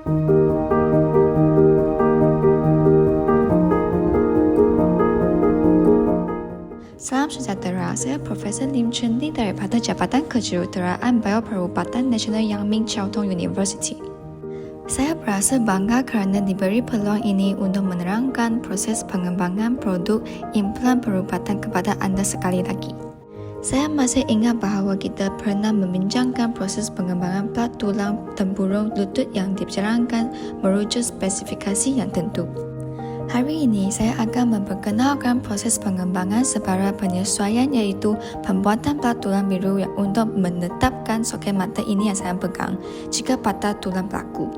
Salam sejahtera, saya Profesor Lim Chun Li daripada Jabatan Kejuruteraan Bioperubatan Nasional Yang Ming Chiao Tung University. Saya berasa bangga kerana diberi peluang ini untuk menerangkan proses pengembangan produk implan perubatan kepada anda sekali lagi. Saya masih ingat bahawa kita pernah membincangkan proses pengembangan plat tulang tempurung lutut yang dijalankan merujuk spesifikasi yang tentu. Hari ini saya akan memperkenalkan proses pengembangan sebara penyesuaian iaitu pembuatan plat tulang biru yang untuk menetapkan soket mata ini yang saya pegang jika patah tulang berlaku.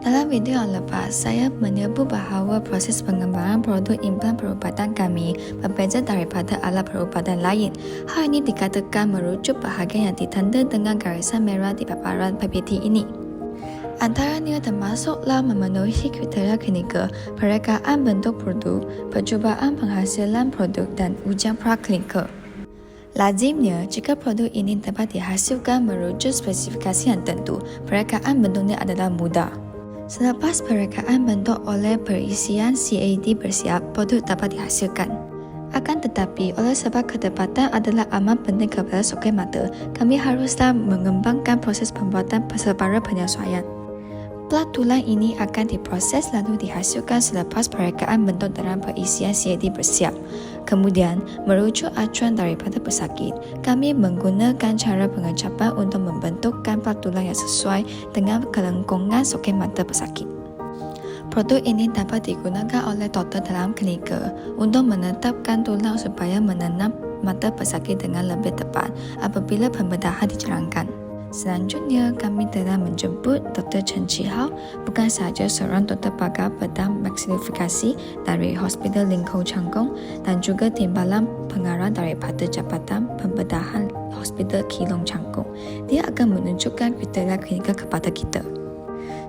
Dalam video yang lepas, saya menyebut bahawa proses pengembangan produk implan perubatan kami berbeza daripada alat perubatan lain. Hal ini dikatakan merujuk bahagian yang ditanda dengan garisan merah di paparan PPT ini. Antaranya termasuklah memenuhi kriteria klinikal, perekaan bentuk produk, percubaan penghasilan produk dan ujian praklinikal. Lazimnya, jika produk ini dapat dihasilkan merujuk spesifikasi yang tentu, perekaan bentuknya adalah mudah. Selepas perekaan bentuk oleh perisian CAD bersiap, produk dapat dihasilkan. Akan tetapi, oleh sebab ketepatan adalah amat penting kepada soket mata, kami haruslah mengembangkan proses pembuatan sebara penyesuaian. Plat tulang ini akan diproses lalu dihasilkan selepas perekaan bentuk dalam perisian CAD bersiap. Kemudian, merujuk acuan daripada pesakit, kami menggunakan cara pengecapan untuk membentukkan plat tulang yang sesuai dengan kelengkungan soket mata pesakit. Produk ini dapat digunakan oleh doktor dalam klinikal untuk menetapkan tulang supaya menenam mata pesakit dengan lebih tepat apabila pembedahan dijalankan. Selanjutnya, kami telah menjemput Dr. Chen Chi Hao, bukan sahaja seorang doktor pakar bedah maksilofikasi dari Hospital Ling Kou Chang Kong dan juga timbalan pengarah daripada Jabatan Pembedahan Hospital Keelung Chang Kong. Dia akan menunjukkan kriteria klinikal kepada kita.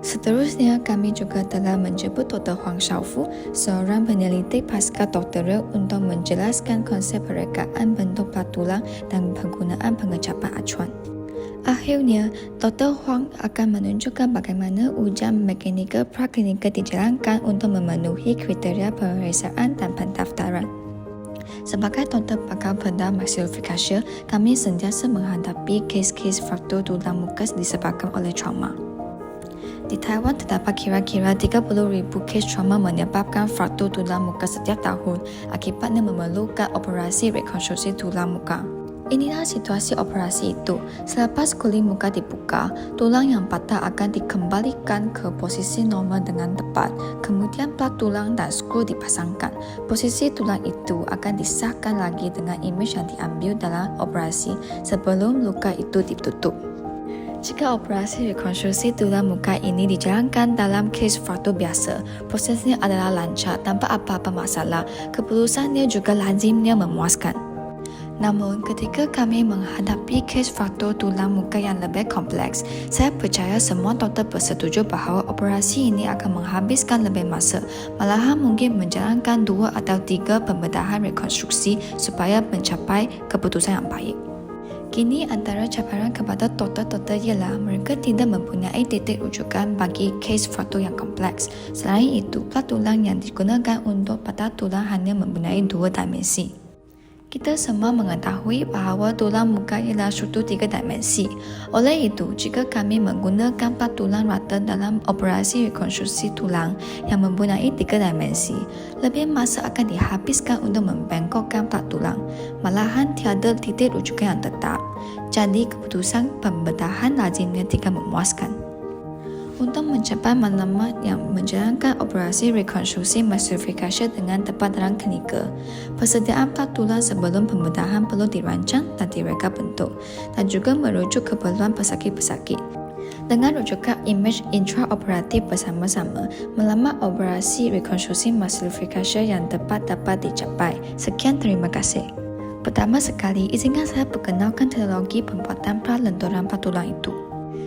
Seterusnya, kami juga telah menjemput Dr. Huang Shaofu, seorang peneliti pasca doktoral untuk menjelaskan konsep perekaan bentuk plat tulang dan penggunaan pengecapan acuan. Akhirnya, Dr. Huang akan menunjukkan bagaimana ujian mekanikal praklinikal dijalankan untuk memenuhi kriteria pemeriksaan dan pendaftaran. Sebagai doktor pakar bedah maksilofikasi, kami sentiasa menghadapi kes-kes fraktur tulang mukas disebabkan oleh trauma. Di Taiwan terdapat kira-kira 30,000 kes trauma menyebabkan fraktur tulang muka setiap tahun, akibatnya memerlukan operasi rekonstruksi tulang muka. Inilah situasi operasi itu. Selepas kulit muka dibuka, tulang yang patah akan dikembalikan ke posisi normal dengan tepat. Kemudian plat tulang dan skru dipasangkan. Posisi tulang itu akan disahkan lagi dengan imej yang diambil dalam operasi sebelum luka itu ditutup. Jika operasi rekonstruksi tulang muka ini dijalankan dalam kes fraktur biasa, prosesnya adalah lancar tanpa apa-apa masalah. Keputusannya juga lazimnya memuaskan. Namun, ketika kami menghadapi kes fraktur tulang muka yang lebih kompleks, saya percaya semua doktor bersetuju bahawa operasi ini akan menghabiskan lebih masa, malahan mungkin menjalankan 2 atau 3 pembedahan rekonstruksi supaya mencapai keputusan yang baik. Kini antara cabaran kepada doktor-doktor ialah mereka tidak mempunyai titik rujukan bagi kes fraktur yang kompleks. Selain itu, plat tulang yang digunakan untuk patah tulang hanya mempunyai 2 dimensi. Kita semua mengetahui bahawa tulang muka ialah struktur 3 dimensi. Oleh itu, jika kami menggunakan plat tulang rata dalam operasi rekonstruksi tulang yang mempunyai 3 dimensi, lebih masa akan dihabiskan untuk membengkokkan plat tulang. Malahan tiada titik rujukan yang tetap. Jadi, keputusan pembedahan lazimnya tidak memuaskan. Untuk mencapai maklumat yang menjalankan operasi rekonstruksi maksilofikasi dengan tepat dalam klinikal, persediaan plat tulang sebelum pembedahan perlu dirancang dan direka bentuk dan juga merujuk keperluan pesakit-pesakit. Dengan rujukan imej intraoperatif bersama-sama, maklumat operasi rekonstruksi maksilofikasi yang tepat dapat dicapai. Sekian, terima kasih. Pertama sekali, izinkan saya perkenalkan teknologi pembuatan plat lenturan plat tulang itu.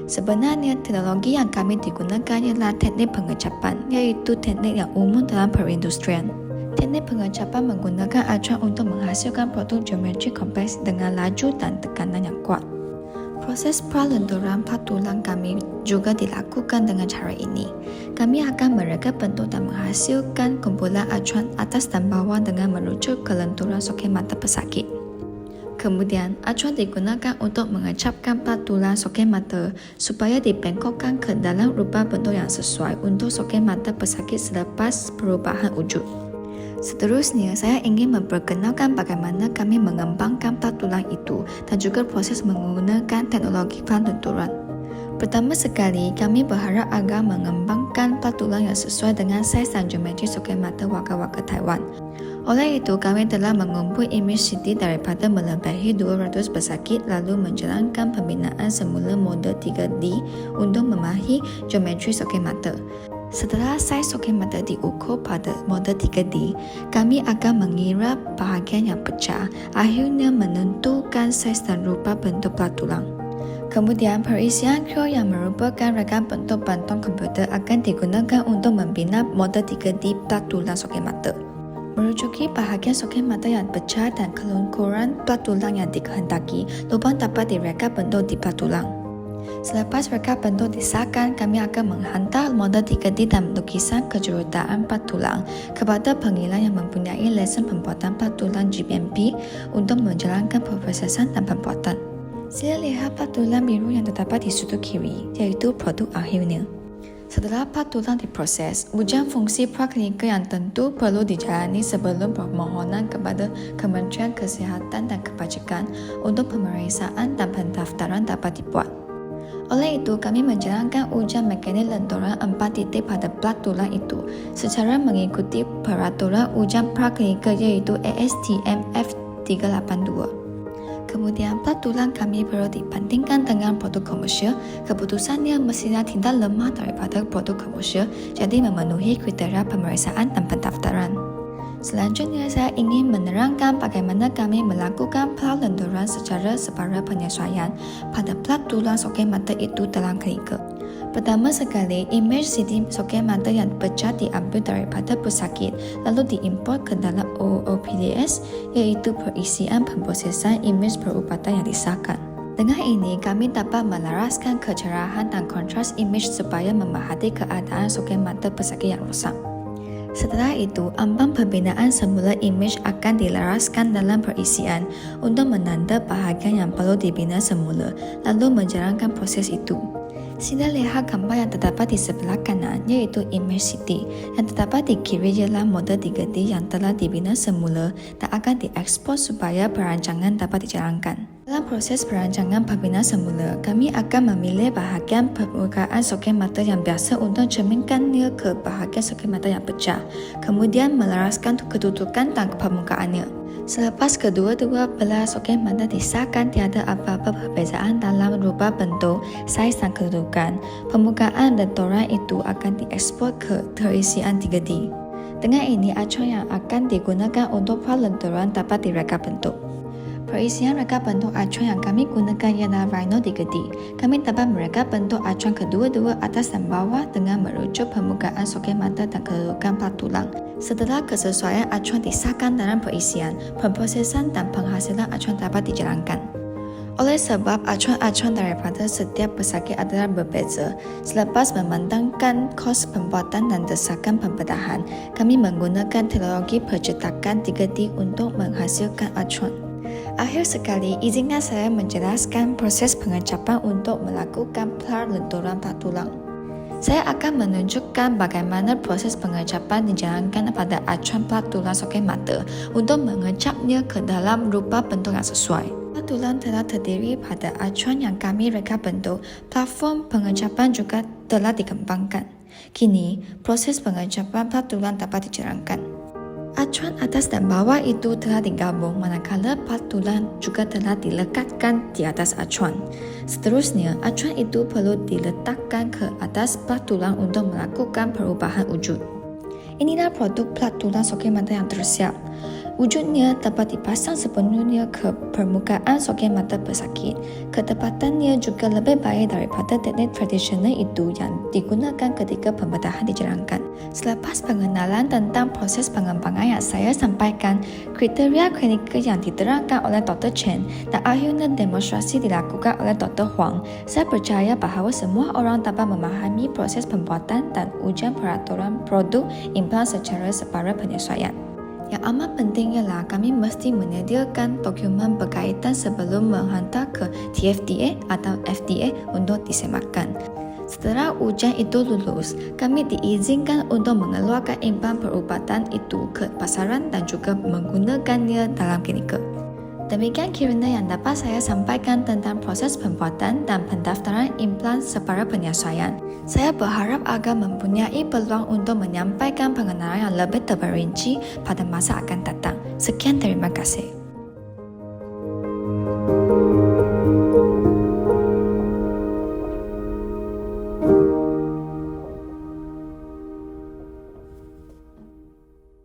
Sebenarnya, teknologi yang kami digunakan ialah teknik pengecapan, iaitu teknik yang umum dalam perindustrian. Teknik pengecapan menggunakan acuan untuk menghasilkan produk geometri kompleks dengan laju dan tekanan yang kuat. Proses pralenturan plat tulang kami juga dilakukan dengan cara ini. Kami akan mereka bentuk dan menghasilkan kumpulan acuan atas dan bawah dengan merujuk ke lenturan soket mata pesakit. Kemudian, acuan digunakan untuk mengecapkan plat tulang soket mata supaya dibengkokkan ke dalam rupa bentuk yang sesuai untuk soket mata pesakit selepas perubahan wujud. Seterusnya, saya ingin memperkenalkan bagaimana kami mengembangkan plat tulang itu dan juga proses menggunakan teknologi pralenturan. Pertama sekali, kami berharap agar mengembangkan plat tulang yang sesuai dengan saiz dan geometri soket mata waka-waka Taiwan. Oleh itu, kami telah mengumpul imej CT daripada melebihi 200 pesakit lalu menjalankan pembinaan semula model 3D untuk memahami geometri soket mata. Setelah saiz soket mata diukur pada model 3D, kami akan mengira bahagian yang pecah, akhirnya menentukan saiz dan rupa bentuk plat tulang. Kemudian, perisian Q yang merupakan rakam bentuk bantuan komputer akan digunakan untuk membina model 3D plat tulang soket mata. Merujuki bahagian soket mata yang pecah dan kelongkuran plat tulang yang dikehendaki, lubang dapat direka bentuk di plat tulang. Selepas reka bentuk disahkan, kami akan menghantar model 3D dan lukisan kejuruteraan plat tulang kepada penggila yang mempunyai lesen pembuatan plat tulang GMP untuk menjalankan pemprosesan dan pembuatan. Sila lihat plat tulang biru yang terdapat di sudut kiri, iaitu produk akhirnya. Setelah plat tulang diproses, ujian fungsi praklinikal yang tentu perlu dijalani sebelum permohonan kepada Kementerian Kesihatan dan Kebajikan untuk pemeriksaan dan pendaftaran dapat dibuat. Oleh itu, kami menjalankan ujian mekanik lenturan 4 titik pada plat tulang itu secara mengikuti peraturan ujian praklinikal iaitu ASTM F382. Kemudian, plat tulang kami perlu dibandingkan dengan produk komersial. Keputusannya mestinya tidak lemah daripada produk komersial, jadi memenuhi kriteria pemeriksaan dan pendaftaran. Selanjutnya, saya ingin menerangkan bagaimana kami melakukan pralenturan secara separa penyesuaian pada plat tulang soket mata itu dalam klinikal. Pertama sekali, imej CT soket mata yang pecah diambil daripada pesakit lalu diimport ke dalam OOPDS, iaitu perisian pemprosesan imej perubatan yang disahkan. Dengan ini, kami dapat melaraskan kecerahan dan kontras imej supaya memerhati keadaan soket mata pesakit yang rosak. Setelah itu, ambang pembinaan semula imej akan dilaraskan dalam perisian untuk menanda bahagian yang perlu dibina semula, lalu menjalankan proses itu. Sila lihat gambar yang terdapat di sebelah kanan, iaitu imej CT. Yang terdapat di kiri ialah model 3D yang telah dibina semula dan akan diekspor supaya perancangan dapat dijalankan. Dalam proses perancangan pembinaan semula, kami akan memilih bahagian permukaan soket mata yang biasa untuk cerminkannya ke bahagian soket mata yang pecah, kemudian melaraskan kedudukan dan permukaannya. Selepas kedua-dua belah soket mata disahkan, tiada apa-apa perbezaan dalam rupa bentuk, saiz dan kedudukan. Permukaan lenturan itu akan diekspor ke perisian 3D. Dengan ini, acuan yang akan digunakan untuk pralenturan dapat direka bentuk. Perisian reka bentuk acuan yang kami gunakan ialah Rhino 3D. Kami dapat mereka bentuk acuan kedua-dua atas dan bawah dengan merujuk permukaan soket mata dan kedudukan plat tulang. Setelah kesesuaian acuan disahkan dalam perisian, pemprosesan dan penghasilan acuan dapat dijalankan. Oleh sebab acuan-acuan daripada setiap pesakit adalah berbeza, selepas memandangkan kos pembuatan dan desakan pembedahan, kami menggunakan teknologi percetakan 3D untuk menghasilkan acuan. Akhir sekali, izinkan saya menjelaskan proses pengecapan untuk melakukan pralenturan plat tulang. Saya akan menunjukkan bagaimana proses pengecapan dijalankan pada acuan plat tulang soket mata untuk mengecapnya ke dalam rupa bentuk yang sesuai. Plat tulang telah terdiri pada acuan yang kami reka bentuk. Platform pengecapan juga telah dikembangkan. Kini, proses pengecapan plat tulang dapat dijalankan. Acuan atas dan bawah itu telah digabung, manakala plat tulang juga telah dilekatkan di atas acuan. Seterusnya, acuan itu perlu diletakkan ke atas plat tulang untuk melakukan perubahan wujud. Inilah produk plat tulang soket mata yang tersiap. Wujudnya dapat dipasang sepenuhnya ke permukaan soket mata pesakit. Ketepatannya juga lebih baik daripada teknik tradisional itu yang digunakan ketika pembedahan dijalankan. Selepas pengenalan tentang proses pengembangan yang saya sampaikan, kriteria klinikal yang diterangkan oleh Dr. Chen dan akhirnya demonstrasi dilakukan oleh Dr. Huang, saya percaya bahawa semua orang dapat memahami proses pembuatan dan ujian peraturan produk implan secara separa penyesuaian. Yang amat penting ialah kami mesti menyediakan dokumen berkaitan sebelum menghantar ke TFDA atau FDA untuk disematkan. Setelah ujian itu lulus, kami diizinkan untuk mengeluarkan implan perubatan itu ke pasaran dan juga menggunakannya dalam klinikal. Demikian kiranya yang dapat saya sampaikan tentang proses pembuatan dan pendaftaran implan separa penyesuaian. Saya berharap agar mempunyai peluang untuk menyampaikan pengenalan yang lebih terperinci pada masa akan datang. Sekian, terima kasih.